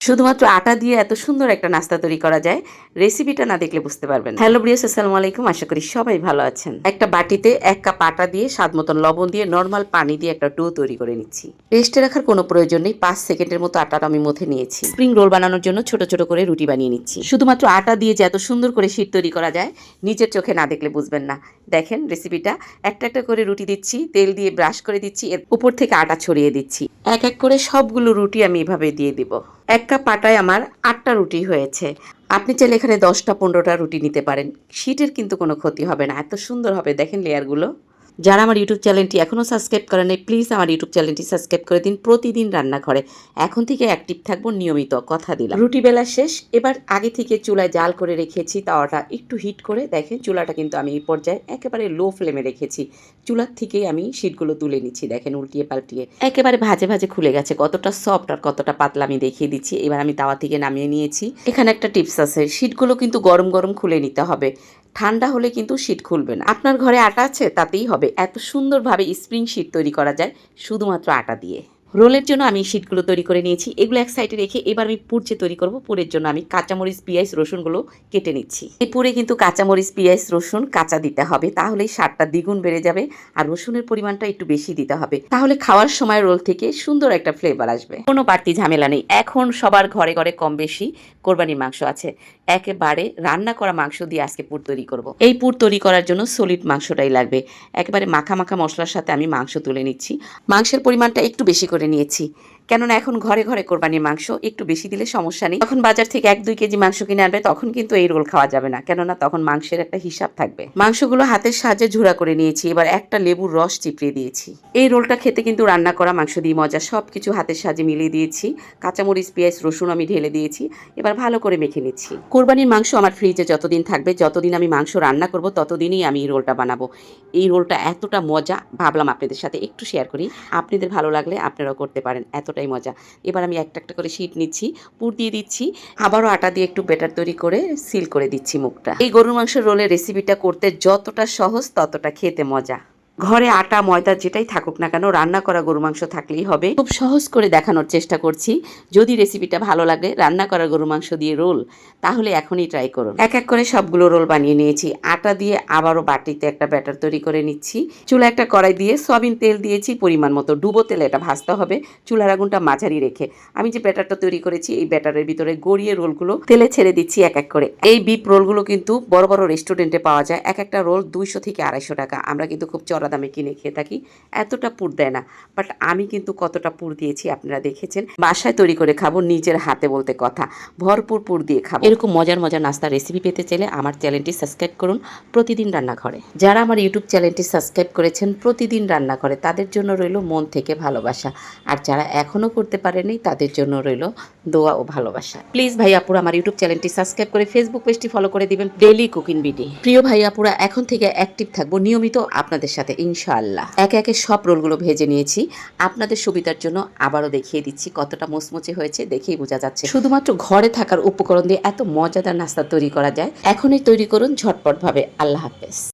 শুধুমাত্র আটা দিয়ে এত সুন্দর একটা নাস্তা তৈরি করা যায়, রেসিপিটা না দেখলে বুঝতে পারবেন। হ্যালো ব্রিয়াস, আসসালামু আলাইকুম। আশা করি সবাই ভালো আছেন। একটা বাটিতে 1 কাপ আটা দিয়ে স্বাদ মতন লবণ দিয়ে নর্মাল পানি দিয়ে একটা ডো তৈরি করে নিচ্ছি। রেস্টে রাখার কোনো প্রয়োজন নেই। 5 সেকেন্ডের মতো আটাটা আমি মথে নিয়েছি। স্প্রিং রোল বানানোর জন্য ছোট ছোট করে রুটি বানিয়ে নিচ্ছি। শুধুমাত্র আটা দিয়ে যে এত সুন্দর করে শীট তৈরি করা যায়, নিজের চোখে না দেখলে বুঝবেন না। দেখেন রেসিপিটা। একটা একটা করে রুটি দিচ্ছি, তেল দিয়ে ব্রাশ করে দিচ্ছি, এর উপর থেকে আটা ছড়িয়ে দিচ্ছি। এক এক করে সবগুলো রুটি আমি এভাবে দিয়ে দিব। 1 কাপ আটায় আমার 8টা রুটি হয়েছে। আপনি চাইলে এখানে 10টা 15টা রুটি নিতে পারেন। শীটের কিন্তু কোনো ক্ষতি হবে না। এত সুন্দর হবে দেখেন লেয়ারগুলো। যারা আমার ইউটিউব চ্যানেলটি এখনও সাবস্ক্রাইব করেন নাই, প্লিজ আমার ইউটিউব চ্যানেলটি সাবস্ক্রাইব করে দিন। প্রতিদিন রান্নাঘরে এখন থেকে অ্যাক্টিভ থাকবো, নিয়মিত, কথা দিলাম। রুটি বেলা শেষ। এবার আগে থেকে চুলায় জাল করে রেখেছি, তাওয়াটা একটু হিট করে দেখেন চুলাটা কিন্তু আমি এই পর্যায়ে একেবারে লো ফ্লেমে রেখেছি। চুলার থেকেই আমি শীটগুলো তুলে নিচ্ছি। দেখেন উল্টিয়ে পাল্টিয়ে একেবারে ভাজে ভাজে খুলে গেছে। কতটা সফট আর কতটা পাতলা আমি দেখিয়ে দিচ্ছি। এবার আমি তাওয়া থেকে নামিয়ে নিয়েছি। এখানে একটা টিপস আছে, শীটগুলো কিন্তু গরম গরম খুলে নিতে হবে। ঠান্ডা হলে কিন্তু শীট খুলবে না। আপনার ঘরে আটা আছে তাতেই হবে। এত সুন্দরভাবে স্প্রিং শীট তৈরি করা যায় শুধুমাত্র আটা দিয়ে। রোলের জন্য আমি শীটগুলো তৈরি করে নিয়েছি। এগুলো এক সাইডে রেখে এবার আমি পুর যে তৈরি করব, পুরের জন্য আমি কাঁচামরিচ, পেঁয়াজ, রসুনগুলো কেটে নিচ্ছি। এই পুরে কিন্তু কাঁচামরিচ, পেঁয়াজ, রসুন কাঁচা দিতে হবে, তাহলেই স্বাদটা দ্বিগুণ বেড়ে যাবে। আর রসুনের পরিমাণটা একটু বেশি দিতে হবে, তাহলে খাওয়ার সময় রোল থেকে সুন্দর একটা ফ্লেভার আসবে। কোনো বাড়তি ঝামেলা নেই। এখন সবার ঘরে ঘরে কম বেশি কোরবানির মাংস আছে। একেবারে রান্না করা মাংস দিয়ে আজকে পুর তৈরি করব। এই পুর তৈরি করার জন্য সলিড মাংসটাই লাগবে। একেবারে মাখা মাখা মশলার সাথে আমি মাংস তুলে নিচ্ছি। মাংসের পরিমাণটা একটু বেশি করে নিয়েছি, কেননা এখন ঘরে ঘরে কোরবানির মাংস, একটু বেশি দিলে সমস্যা নেই। যখন বাজার থেকে 1-2 কেজি মাংস কিনে আনবে তখন কিন্তু এই রোল খাওয়া যাবে না, কেননা তখন মাংসের একটা হিসাব থাকবে। মাংসগুলো হাতের সাহায্যে ঝুড়া করে নিয়েছি। এবার একটা লেবুর রস চিপড়িয়ে দিয়েছি। এই রোলটা খেতে কিন্তু রান্না করা মাংস দিয়ে মজা। সব কিছু হাতের সাহায্যে মিলিয়ে দিয়েছি। কাঁচামরিচ, পেঁয়াজ, রসুন আমি ঢেলে দিয়েছি। এবার ভালো করে মেখে নিচ্ছি। কোরবানির মাংস আমার ফ্রিজে যতদিন থাকবে, যতদিন আমি মাংস রান্না করব, ততদিনই আমি এই রোলটা বানাবো। এই রোলটা এতটা মজা, ভাবলাম আপনাদের সাথে একটু শেয়ার করি। আপনাদের ভালো লাগলে আপনারাও করতে পারেন, এতটাই মজা। এবার আমি একটা একটা করে শীট নিচ্ছি, পুর দিয়ে দিচ্ছি, আবারও আটা দিয়ে একটু ব্যাটার তৈরি করে সিল করে দিচ্ছি মুখটা। এই গরুর মাংসের রোলের রেসিপিটা করতে যতটা সহজ, ততটা খেতে মজা। ঘরে আটা ময়দা যেটাই থাকুক না কেন, রান্না করা গরু মাংস থাকলেই হবে। খুব সহজ করে দেখানোর চেষ্টা করছি। যদি রেসিপিটা ভালো লাগে, রান্না করা গরু মাংস দিয়ে রোল, তাহলে এখনই ট্রাই করুন। এক এক করে সবগুলো রোল বানিয়ে নিয়েছি। আটা দিয়ে আবারও বাটিতে একটা ব্যাটার তৈরি করে নিচ্ছি। চুলা একটা কড়াই দিয়ে সয়াবিন তেল দিয়েছি পরিমাণ মতো। ডুবো তেলে এটা ভাজতে হবে, চুলার আগুনটা মাঝারি রেখে। আমি যে ব্যাটারটা তৈরি করেছি, এই ব্যাটারের ভিতরে গড়িয়ে রোলগুলো তেলে ছেড়ে দিচ্ছি এক এক করে। এই বিপ রোলগুলো কিন্তু বড় বড় রেস্টুরেন্টে পাওয়া যায়। এক একটা রোল 200 থেকে 250 টাকা। আমরা কিন্তু খুব চড়া দামে কিনে খেয়ে থাকি। এতটা পুর দেয় না, বাট আমি কিন্তু কতটা পুর দিয়েছি আপনারা দেখেছেন। বাসায় তৈরি করে খাবো, নিজের হাতে বলতে কথা, ভরপুর পুর দিয়ে খাবো। এরকম মজার মজার নাস্তা রেসিপি পেতে চাইলে আমার চ্যানেলটি সাবস্ক্রাইব করুন, প্রতিদিন রান্নাঘরে। যারা আমার ইউটিউব চ্যানেলটি সাবস্ক্রাইব করেছেন প্রতিদিন রান্নাঘরে, তাদের জন্য রইল মন থেকে ভালোবাসা। আর যারা এখনও করতে পারেনি, তাদের জন্য রইল দোয়া ও ভালোবাসা। প্লিজ ভাই আপুরা আমার ইউটিউব চ্যানেলটি সাবস্ক্রাইব করে ফেসবুক পেজটি ফলো করে দিবেন। Daily cooking BD. প্রিয় ভাই আপুরা, এখন থেকে অ্যাক্টিভ থাকবো নিয়মিত আপনাদের সাথে ইনশাআল্লাহ। একে একে সব রোলগুলো ভেজে নিয়েছি। আপনাদের সুবিধার জন্য আবারও দেখিয়ে দিচ্ছি কতটা মুচমুচে হয়েছে, দেখেই বোঝা যাচ্ছে। শুধুমাত্র ঘরে থাকার উপকরণ দিয়ে এত মজাদার নাস্তা তৈরি করা যায়। এখনই তৈরি করুন ঝটপট ভাবে। আল্লাহ হাফেজ।